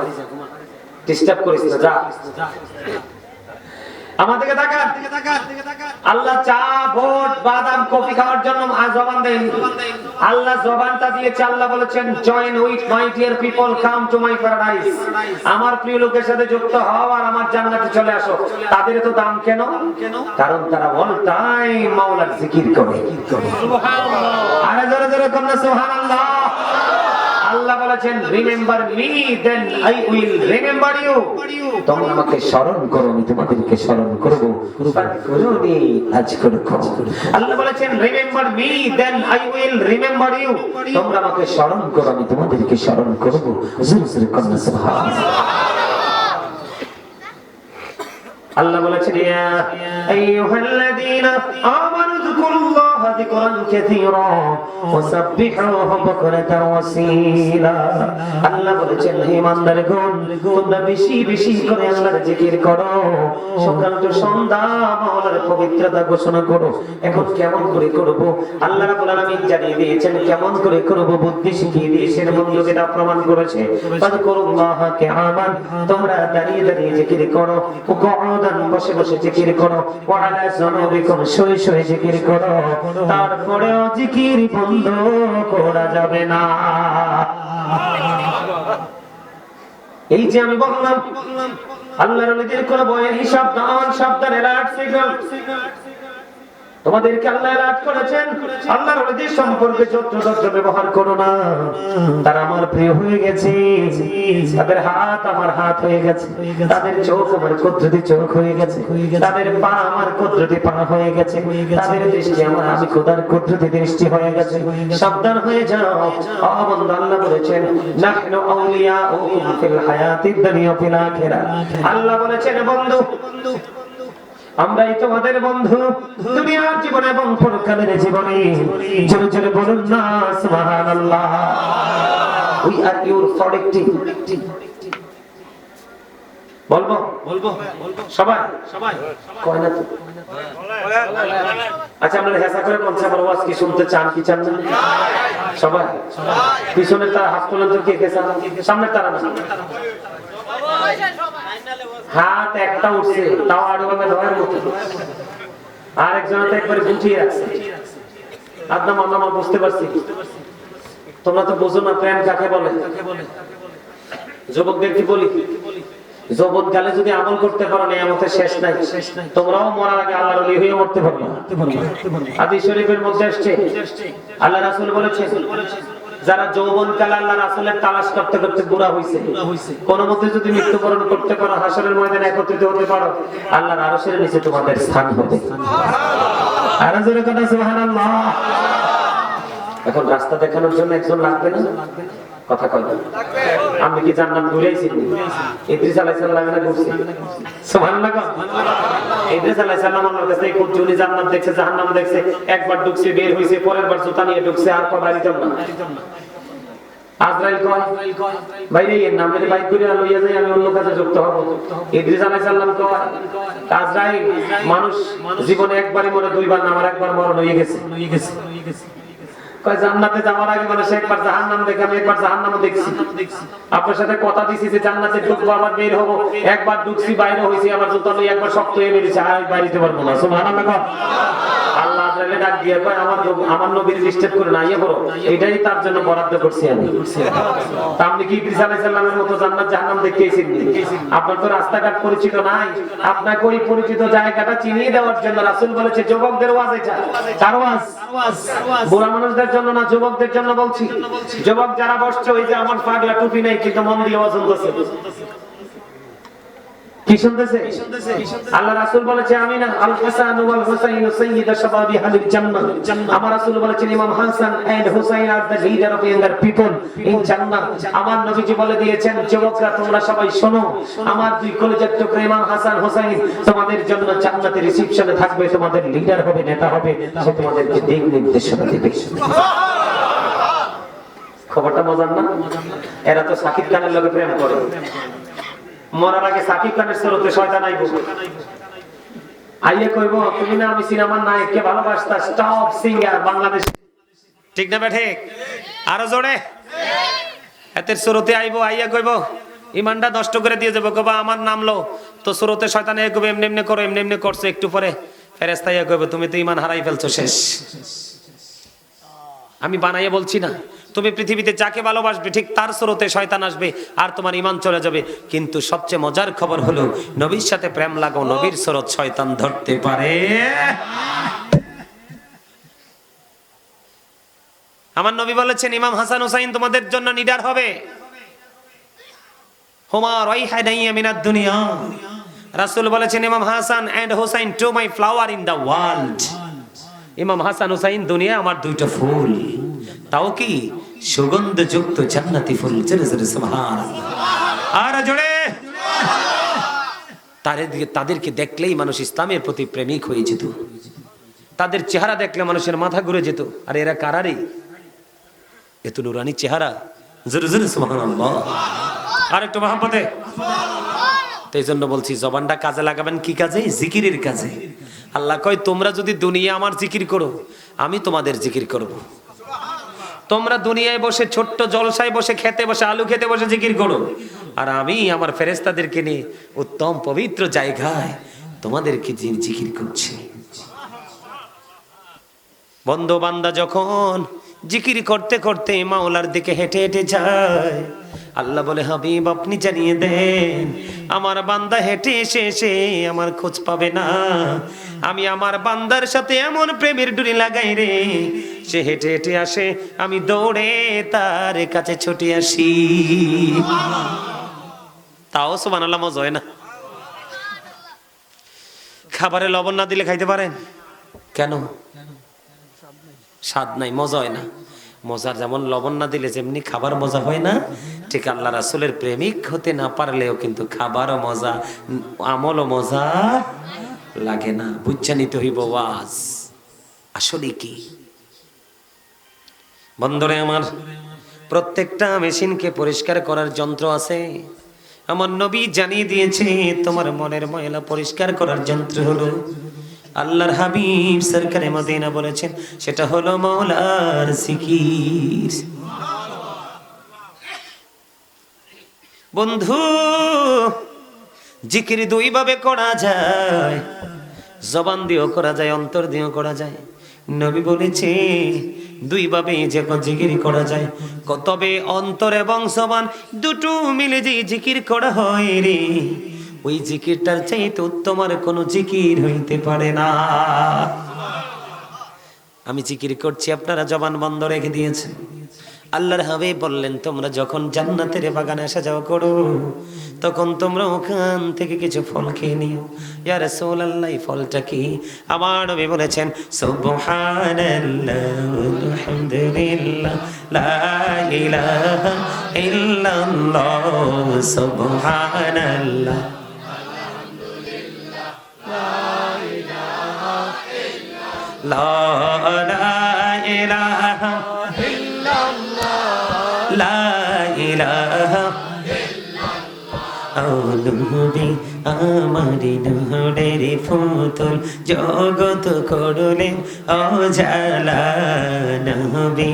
ডিস্টার্ব করিস না, যা। আমাদেরকে তাকান, আল্লাহ চা, ভোট, বাদাম, কফি খাওয়ার জন্য জবান দেন। আল্লাহ জবানটা দিয়েছে। আল্লাহ বলেছেন join with my dear people, come to my paradise. আমার প্রিয় লোকের সাথে যুক্ত হও আর আমার জান্নাতে চলে আসো। তাদের তো দাম কেন? কারণ তারা অল টাইম মাওলার জিকির করে। সুবহানাল্লাহ। আরে জোরে জোরে কন্যা সুবহানাল্লাহ। আল্লাহ বলেছেন remember me then I will remember you. তোমরা আমাকে স্মরণ করো, আমি তোমাদেরকে স্মরণ করব। ফাকুরুনি আযকুরকুম। আল্লাহ বলেছেন remember me then I will remember you. তোমরা আমাকে স্মরণ করো, আমি তোমাদেরকে স্মরণ করব। জোরে জোরে কন্যা সুবহানাল্লাহ। আল্লাহ বলেছেন ইয়া আইয়ুহাল্লাযীনা আমানু যিকুরুল্লাহা যিকরান কাসীরা ওয়াসাব্বিহুহু বুকরাতান ওয়াসীলা। আল্লাহ বলেছেন হে ঈমানদারগণ, তোমরা বেশি বেশি করে আল্লাহর জিকির করো, সকাল থেকে সন্ধ্যা মাওলার পবিত্রতা ঘোষণা করো। এখন কেমন করে করব? আল্লাহ রাব্বুল আলামিন জানিয়ে দিয়েছেন কেমন করে করব, বুদ্ধি শিখিয়ে দিয়েছেন, বন্ধুকে তা প্রমাণ করেছে। ফাযকুরুল্লাহা কিয়ামান, তোমরা দাঁড়িয়ে দাঁড়িয়ে জিকির করো, বসে বসে জিকির করো, ওয়ালা জুনুবিকুম, শুয়ে শুয়ে জিকির করো। তারপরেও জিকির বন্ধ করা যাবে না। এই যে আমি বললাম আল্লাহর ওলিদের কোন বইয়ের হিসাব দান সাবধান এলার্ট সিগন্যাল, তোমাদেরকে আল্লাহ এলার্ট করেছেন। আল্লাহর ওলিদের সম্পর্কে যত্র ব্যবহার করো না। তারা আমার প্রিয় হয়ে গেছে, তাদের হাত আমার হাত হয়ে গেছে, তাদের চোখ আমার কুদরতি চোখ হয়ে গেছে, তাদের পা আমার কুদরতি পা হয়ে গেছে, তাদের দৃষ্টি আমার আমি খোদার কুদরতি দৃষ্টি হয়ে গেছে। সাবধান হয়ে যাও। বন্ধু, আল্লাহ বলেছেন নাহনু আউলিয়াউকুম ফিল হায়াতিদ দুনিয়া ফিল আখিরাহ। আল্লাহ বলেছেন বন্ধু, আমরাই তোমাদের বন্ধু দুনিয়ার জীবনে এবং পরকালের জীবনে। জোরে জোরে বলুন না সুবহানাল্লাহ। We are your protective. বলবো বলবো সবাই সবাই কয় না তো? আচ্ছা, আমরা হেসা করে বলছি আমার ওয়াজ কি শুনতে চান কি চান না? সবাই পিছনের তারা হাত তোলেন তো, কে কে চান? সামনের তারা না, হাত একটা উঠছে তাও আড়ুভাবে ধরার মতো, আর একজন তো একবারে গুটিয়ে রাখছে। আদনাম আল্লামা বুঝতে পারছি, তোমরা তো বোঝো না প্রেম কাকে বলে। যুবকদেরকে বলি, যৌবন কালে যদি আমল করতে পারো নিয়ামতের শেষ নাই। তোমরাও মরার আগে আল্লাহর ওলি হয়ে মরতে পারবে। হাদিস শরীফের মধ্যে আসছে আল্লাহ রাসূল বলেছেন যারা যৌবন কালে আল্লাহ রাসূলের তালাশ করতে করতে বুড়া হইছে, কোন মতে যদি মৃত্যুবরণ করতে পারো, হাসরের ময়দানে একত্রিত হতে পারো, আল্লাহর আরশের নিচে তোমাদের স্থান হবে। আর জোরে কথা সুবহানাল্লাহ। এখন রাস্তা দেখানোর জন্য একজন লাগবে না? কথা কয় আমি কি জান্নাত ঘুরেছি? ইদ্রিস আলাইহিস সালাম না ঘুরছি? সুবহানাল্লাহ। ইদ্রিস আলাইহিস সালাম আমার কাছে খুব জুনি জান্নাত দেখছে, জাহান্নাম দেখছে, একবার ঢুকছে বের হইছে, পরের বার জুতা নিয়ে ঢুকছে, আর কবার যেতাম না। আজরাইল কয় বাইরে এর নাম মেরে বাইক করে লইয়া যাই, আমি অন্য কাজে যুক্ত হব। ইদ্রিস আলাইহিস সালাম কয় আজরাইল মানুষ জীবনে একবারই মরে, দুইবার না, আমার একবার মরণ হয়ে গেছে। কয় জান্নাতে যাওয়ার আগে মানুষ একবার জাহান্নাম দেখে, আমি একবার জাহান্নামও দেখছি। আপনার সাথে কথা দিছি যে জান্নাতে ঢুকবো আবার বের হবো, একবার ঢুকছি বাইরে হইছি, আমার জুতা লই একবার শক্ত হয়ে বেরিয়েছে, আর বাইরেতে পারবো না। সুবহানাল্লাহ। আল্লাহ আজরাইলে ডাক দিয়ে কয় আমার নবীর লিস্টেড করে না ইয়ে করো, এটাই তার জন্য বরাদ্দ করছি আমি। আপনি কি ইদ্রিস আলাইহিস সালামের মতো জান্নাত জাহান্নাম দেখেছেন? আপনার তো রাস্তাঘাট পরিচিত নাই, আপনাকে ওই পরিচিত জায়গাটা চিনিয়ে দেওয়ার জন্য রাসূল বলেছে যুবকদের ওয়াজ এটা। কার ওয়াজ? বুড়া মানুষদের জন্য না, যুবকদের জন্য বলছি। যুবক যারা বসছে, ওই যে আমার পাগলা টুপি নাই কিন্তু মন দিয়ে ওয়াজ শুনতেছে। কি শুনতেছে? আল্লাহ রাসূল বলেছে আমি না, আল হাসান ওয়াল হুসাইন সাইয়্যিদা শাবাবি আহলিল জান্নাহ। আমার রাসূল বলেছেন Imam Hasan and Hussain are the leader of younger people in Jannah. আমার নবীজি বলে দিয়েছেন যুবকরা তোমরা সবাই শোনো, আমার দুই কলিজার টুকরা ইমাম হাসান হুসাইন তোমাদের জন্য জান্নাতে রিসেপশনে থাকবে, তোমাদের লিডার হবে, নেতা হবে, সে তোমাদেরকে দিক নির্দেশনা দেবে। খবরটা মজার না? এরা তো সাকিব খানের লগে প্রেম করে। মরার আগে সাকিব খানের সুরতে শয়তান আইবো, আইয়ে কইবো তুমি না আমি সিনেমার নায়ককে ভালোবাসতা, টপ সিঙ্গার বাংলাদেশ। ঠিক না বেঠে? আরো জোরে এতের সুরতে আইবো, আইয়া কইবো ইমানটা নষ্ট করে দিয়ে যাবো, কইবো আমার নামলো তো সুরতে শয়তান আইয়া কইবো এমনি এমনি করো, এমনি এমনি করছো। একটু পরে ফেরেশতা আইয়া কইবো তুমি তো ইমান হারাই ফেলছো, শেষ। আমি বানাইয়া বলছি না, তুমি পৃথিবীতে যাকে ভালোবাসবে ঠিক তার স্রোতে শয়তান আসবে আর তোমার ঈমান চলে যাবে। কিন্তু সবচেয়ে মজার খবর হলো নবীর সাথে প্রেম লাগাও, নবীর স্রোত শয়তান ধরতে পারে। আমার নবী বলেছেন ইমাম হাসান হুসাইন তোমাদের জন্য নিডার হবে। হুমা রাইহানাইয়া মিনাদ দুনিয়া। রাসূল বলেছেন Imam Hasan and Hussain two my flower in the world. Imam Hasan Hussain দুনিয়া আমার দুইটা ফুল, তাও কি সুগন্ধযুক্ত জান্নাতি ফুল। জোরে জোরে সুবহানাল্লাহ। আর জোরে। তাদেরকে দেখলেই মানুষ ইসলামের প্রতি প্রেমিক হয়ে যেত, তাদের চেহারা দেখলে মানুষের মাথা ঘুরে যেত। আর এরা কারারে এত নুরানি চেহারা। জোরে জোরে সুবহানাল্লাহ। আর একটু মহব্বতে। তো এই জন্য বলছি জবানটা কাজে লাগাবেন। কি কাজে? জিকিরের কাজে। আল্লাহ কয় তোমরা যদি দুনিয়া আমার জিকির করো, আমি তোমাদের জিকির করব। তোমরা দুনিয়ায় বসে ছোট্ট জলসায় বসে খেতে বসে আলু খেতে বসে জিকির করো, আর আমি আমার ফেরেশতাদেরকে নিয়ে উত্তম পবিত্র জায়গায় তোমাদেরকে জিকির করছি। বন্ধু বান্দা যখন জিকির করতে করতে মাওলার দিকে হেঁটে হেঁটে যায়, আল্লাহ বলে হাবিব আপনি জানিয়ে দেন আমার বান্দা হেঁটে এসে এসে আমার খোঁজ পাবে না। আমি আমার বান্দার সাথে এমন প্রেমের ডুরি লাগাই রে, সে হেঁটে হেঁটে আসে, আমি দৌড়ে তার কাছে ছুটে আসি। তাও সুবহানাল্লাহ মজা হয় না? খাবারে লবণ না দিলে খাইতে পারেন? কেন? স্বাদ নাই, মজা হয় না। মজার যেমন লবণ না দিলে যেমনি খাবার মজা হয় না, ঠিক আল্লাহ রাসূলের প্রেমিক হতে না পারলেও কিন্তু খাবারও মজা, আমলও মজা লাগে না। বুঝছা নিতে হইব ওয়াজ আসলে কি। বন্ধুরে আমার, প্রত্যেকটা মেশিনকে পরিষ্কার করার যন্ত্র আছে। আমার নবী জানিয়ে দিয়েছে তোমার মনের ময়লা পরিষ্কার করার যন্ত্র হলো আল্লাহর হাবিব সরকারে মদিনা বলেছেন, সেটা হলো মাওলার জিকির। বন্ধু জিকির দুই ভাবে করা যায়, জবান দিয়েও করা যায়, অন্তর দিয়েও করা যায়। নবী বলেছে দুই ভাবে যখন জিকির করা যায়, তবে অন্তর এবং জবান দুটো মিলে যে জিকির করা হয় রে, ওই জিকিরটার চাইতে উত্তম আর কোনো জিকির হইতে পারে না। আমি জিকির করছি, আপনারা জবান বন্ধ রেখে দিয়েছেন। আল্লাহর হাবিব বললেন তোমরা যখন জান্নাতের বাগানে আসা যাওয়া করো, তখন তোমরা ওখান থেকে কিছু ফল খেয়ে নিও। ইয়া রাসূলুল্লাহ, ফলটা কি? আমার নবী বলেছেন সুবহানাল্লাহ আলহামদুলিল্লাহ লা ইলাহা ইল্লাল্লাহ সুবহানাল্লাহ লা ইলাহা ইল্লাল্লাহ লা নবী আমার নূরের ফুতুল জগৎ করলেন অজালা নবী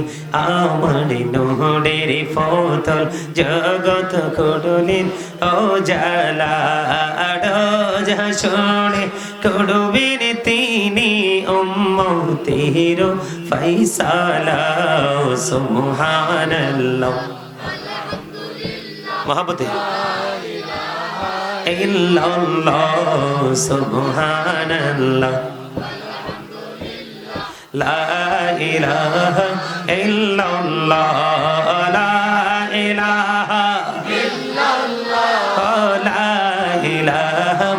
আমার নূরের ফুতুল জগৎ করলেন অজালা রোজা শোনে করবেন তিনি উম্মতের ফয়সালা সুবহানাল্লাহ মহাব্বতে ইল্লাল্লাহ সুবহানাল্লাহ লা ইলাহা ইল্লাল্লাহ লা ইলাহা ইল্লাল্লাহ লা ইলাহা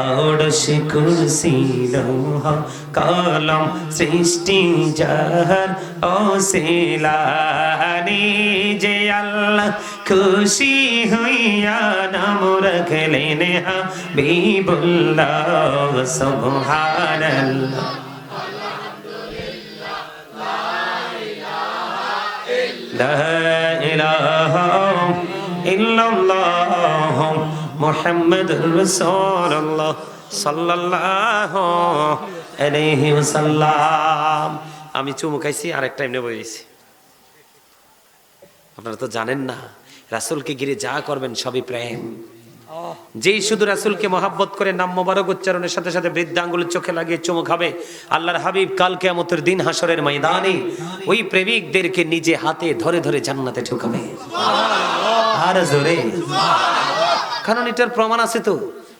আরশ কুরসি লৌহ কলম সৃষ্টি জাহান ওসিলানি যে আল্লাহ খুশি হইয়া নাম রাখলেন হাবিবুল্লাহ সুবহানাল্লাহ লা ইলাহা ইল্লাল্লাহ মুহাম্মাদুর রাসূলুল্লাহ সাল্লাল্লাহু আলাইহি ওয়াসাল্লাম। আমি চুমু খাইছি আর একটা এমনি বইছি। আপনারা তো জানেন না রাসূলকে ঘিরে যা করবেন সবই প্রেম। যেই শুধু রাসূলকে মহব্বত করে নাম মোবারক উচ্চারণের সাথে সাথে বৃদ্ধ আঙ্গুলের চোখে লাগিয়ে চুমু খাবে, আল্লাহর হাবিব কাল কিয়ামতের দিন হাসরের ময়দানে ওই প্রেমিকদেরকে নিজে হাতে ধরে ধরে জান্নাতে ঢুকাবে। সুবহানাল্লাহ আর জোরে, কারণ এটার প্রমাণ আছে তো।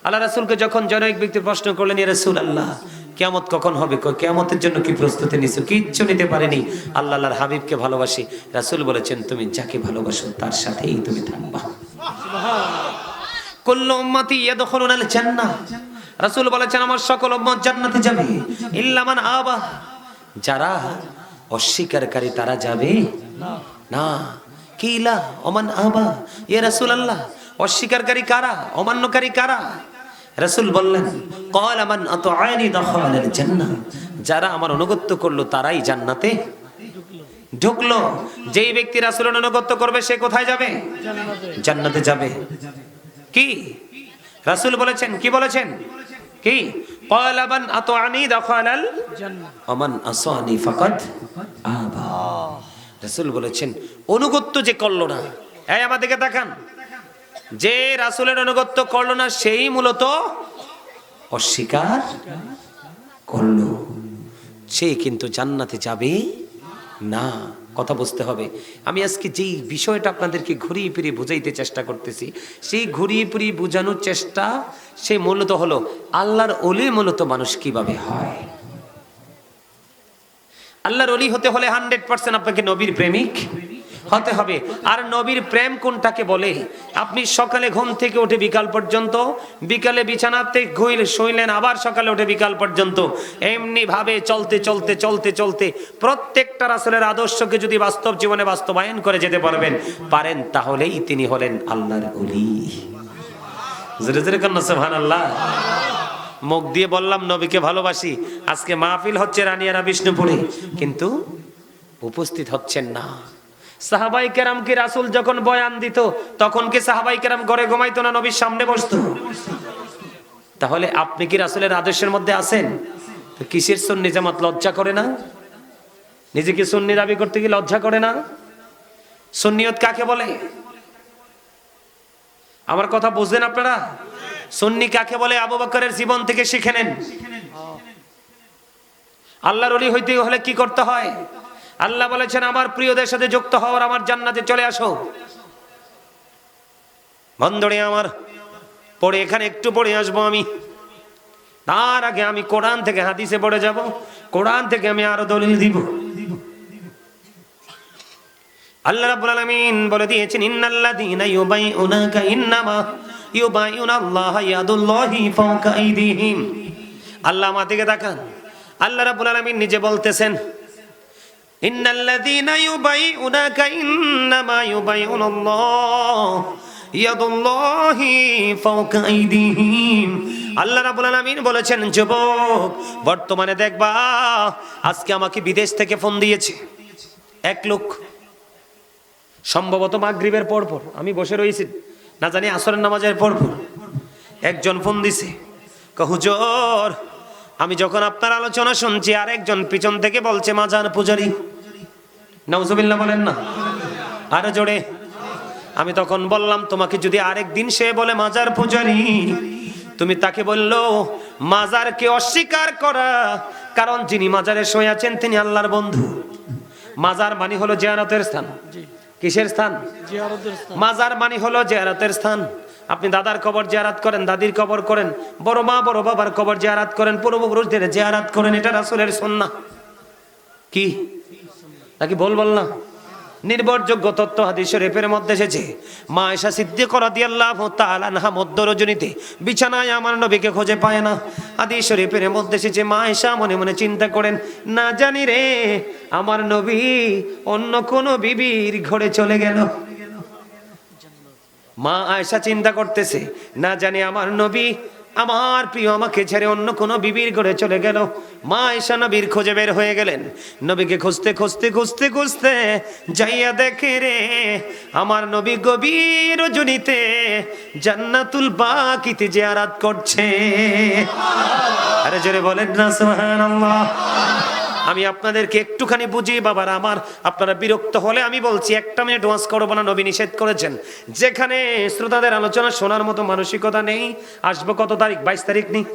আল্লাহ রাসূলকে যখন জনৈক ব্যক্তি প্রশ্ন করলেন, ইয়া রাসূলুল্লাহ কিয়ামত কখন হবে, কিয়ামতের জন্য কি প্রস্তুতি নিছো? কিচ্ছু নিতে পারেনি। আল্লাহর হাবিবকে ভালোবাসি। রাসূল বলেছেন, তুমি যাকে ভালোবাসো তার সাথেই তুমি থাকবা। সুবহানাল্লাহ। কুল্লু উম্মতি ইয়াদখুলুনাল জান্নাহ, রাসূল বলেছেন আমার সকল উম্মত জান্নাতে যাবে, ইল্লা মান আবা, যারা অস্বীকারী তারা যাবে না। কিলা ওমান আবা ইয়া রাসূলুল্লাহ, অস্বীকারী কারা, অমান্যকারী কারা? রাসূল বললেন, ক্বালা মান আতাআনি দাখালাল জান্নাহ, যারা আমার অনুগত্য করলো তারাই জান্নাতে ঢুকলো। যেই ব্যক্তি রাসূলের অনুগত্য করবে সে কোথায় যাবে? জান্নাতে যাবে। কি রাসূল বলেছেন? কি বলেছেন? কি ক্বালা মান আতাআনি দাখালাল জান্নাহ ওয়া মান আসানি ফাকাদ আবা। রাসূল বলেছেন অনুগত্য যে করলো না, এই আমাদেরকে দেখান, যে রাসূলের অনুগত্য করলো না সেই মূলত অস্বীকার করলো, সে কিন্তু জান্নাতে যাবে না। কথা বুঝতে হবে। আমি আজকে যেই বিষয়টা আপনাদেরকে ঘুরিয়ে ফিরিয়ে বুঝাইতে চেষ্টা করতেছি, সেই ঘুরিয়ে ফিরিয়ে বোঝানোর চেষ্টা সে মূলত হলো আল্লাহর ওলি মূলত মানুষ কিভাবে হয়। আল্লাহর ওলি হতে হলে 100% আপনাকে নবীর প্রেমিক হতে হবে। আর নবীর প্রেম কোনটাকে বলে? আপনি সকালে ঘুম থেকে উঠে বিকাল পর্যন্ত, বিকালে বিছানাতে শুইলেন, আবার সকালে উঠে বিকাল পর্যন্ত, এমনি ভাবে চলতে চলতে চলতে চলতে প্রত্যেকটা রাসূলের আদর্শকে যদি বাস্তব জীবনে বাস্তবায়ন করে যেতে পারেন তাহলেই তিনি হলেন আল্লাহর ওলি। জোরে জোরে কান্না সুবহানাল্লাহ। মুখ দিয়ে বললাম নবীকে ভালোবাসি, আজকে মাহফিল হচ্ছে রানিয়ারা বিষ্ণুপুরে, কিন্তু উপস্থিত হচ্ছেন না। সাহাবায়ে কেরাম কি রাসূল যখন বয়ান দিত তখন কি সাহাবায়ে কেরাম ঘরে ঘুমাইতো না, নবীর সামনে বসতো? তাহলে আপনি কি রাসূলের আদর্শের মধ্যে আছেন? তো কিসের সুন্নি জামাত লজ্জা করে না? নিজেকে সুন্নি দাবি করতে কি লজ্জা করে না? সুন্নিয়ত কাকে বলে? আমার কথা বুঝলেন আপনারা? সুন্নি কাকে বলে? আবু বকরের জীবন থেকে শিখে নেন। আল্লাহর ওলি হইতে হলে কি করতে হয়? আল্লাহ বলেছেন আমার প্রিয়দের সাথে যুক্ত হও আর আমার জান্নাতে চলে আসো। বন্ধুরে আমার, পড়ে এখানে একটু পড়ে আসবো আমি, তার আগে আমি কোরআন থেকে হাদিসে পড়ে যাব, কোরআন থেকে আমি আরো দলিল দিব। আল্লাহ রাব্বুল আলামিন বলে দিয়েছেন, ইন্নাল্লাযীনা ইউবাইউনাকা ইন্নামা ইউবাইউনাল্লাহা ইয়াদুল্লাহি ফাওকা আইদিহিম। আল্লাহ আমাদেরকে দেখান, আল্লাহ রাব্বুল আলামিন নিজে বলতেছেন, ইন্নাল্লাযীনা ইউবাইউনাকা ইন্নামা ইউবাইউনাল্লাহ ইয়াদুল্লাহি ফাওকা আইদিহিম। আল্লাহ রাব্বুল আলামিন বলেছেন, যুবক বর্তমানে দেখবা, আজকে আমাকে বিদেশ থেকে ফোন দিয়েছে এক লোক, সম্ভবত মাগরিবের পর আমি বসে রয়েছি, না জানি আসরের নামাজের পর একজন ফোন দিছে, হুজুর আমি যখন আপনার আলোচনা শুনছি আর একজন পিছন থেকে বলছে মাজার পূজারি। নাউজুবিল্লাহ বলেন না, আরো জোরে। আমি তখন বললাম, তোমাকে যদি আরেকদিন সে বলে মাজার পূজারি, তুমি তাকে বললো মাজারকে অস্বীকার করা, কারণ যিনি মাজারে শুয়ে আছেন তিনি আল্লাহর বন্ধু। মাজার মানে হলো জিয়ারতের স্থান। কিসের স্থান? মাজার মানে হলো জিয়ারতের স্থান। আপনি দাদার কবর জিয়ারত করেন, দাদির কবর করেন, বড় মা বড় বাবার কবর জিয়ারত করেন, পূর্বপুরুষদের জিয়ারত করেন, এটা রাসূলের সুন্নাহ। কি নাকি বল না? নির্ভরযোগ্য তথ্য হাদিস শরীফের মধ্যে এসেছে। মা আয়েশা সিদ্দিকা রাদিয়াল্লাহু তাআলা আনহা মধ্য রজনীতে বিছানায় আমার নবীকে খুঁজে পায় না। হাদিস শরীফের মধ্যে এসেছে মা আয়েশা মনে মনে চিন্তা করেন, না জানি রে আমার নবী অন্য কোন বিবির ঘরে চলে গেল। মা আয়েশা চিন্তা করতেছে, না জানি আমার নবী আমার প্রিয় আমাকে ছেড়ে অন্য কোন বিবির ঘরে চলে গেল। মা আয়েশা নবীর খোঁজে বের হয়ে গেলেন। নবীকে খুঁজতে খুঁজতে খুঁজতে খুঁজতে যাইয়া দেখে রে আমার নবী গভীর রজনীতে জান্নাতুল বাকিতে জিয়ারত করছে। আরে জোরে বলেন না সুবহানাল্লাহ। আমি আপনাদেরকে একটুখানি বুঝি বাবারা আমার, আপনারা বিরক্ত হলে আমি বলছি, 1 মিনিট ওয়াজ করবো না, নবী নিষেধ করেছেন। যেখানে শ্রোতাদের আলোচনা শোনার মতো মানসিকতা নেই, আসবো কত তারিখ? 22 তারিখ নেই,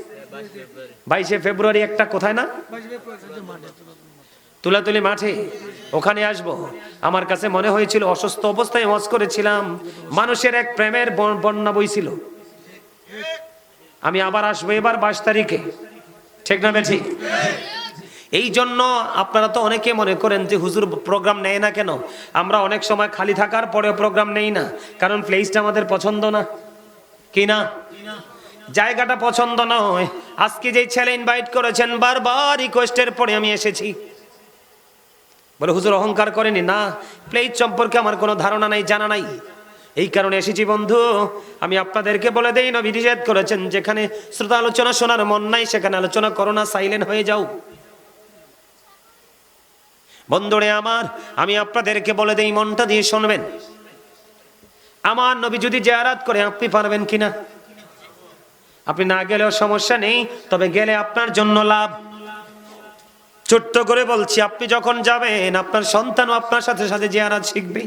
22শে ফেব্রুয়ারি একটা কোথায় না তুলাতুলি মাঠে, ওখানে আসবো। আমার কাছে মনে হয়েছিল অসুস্থ অবস্থায় ওয়াজ করেছিলাম, মানুষের এক প্রেমের বন্যা বইছিল। আমি আবার আসবো এবার 22 তারিখে, ঠিক না বেঠিক? এই জন্য আপনারা তো অনেকে মনে করেন যে হুজুর প্রোগ্রাম নেয় না কেন। আমরা অনেক সময় খালি থাকার পরেও প্রোগ্রাম নেই না, কারণ প্লেসটা আমাদের পছন্দ না। কি না? জায়গাটা পছন্দ নয়। আজকে যে ছেলে ইনভাইট করেছেন বারবার রিকোয়েস্টের পরে আমি এসেছি। বলে হুজুর অহংকার করেনি না, প্লেস সম্পর্কে আমার কোনো ধারণা নাই, জানা নাই, এই কারণে এসেছি। বন্ধু আমি আপনাদেরকে বলে দেই, নবী নিষেধ করেছেন যেখানে শ্রোতা আলোচনা শোনার মন নাই সেখানে আলোচনা করো না, সাইলেন্ট হয়ে যাও। বন্ধুরে আমার, আমি আপনাদেরকে বলে দেই, মনটা দিয়ে শুনবেন। আমার নবী যদি জিয়ারত করে আপনি পারবেন কিনা? আপনি না গেলেও সমস্যা নেই, তবে গেলে আপনার জন্য লাভ। ছোট্ট করে বলছি, আপনি যখন যাবেন আপনার সন্তানও আপনার সাথে সাথে জিয়ারত শিখবে।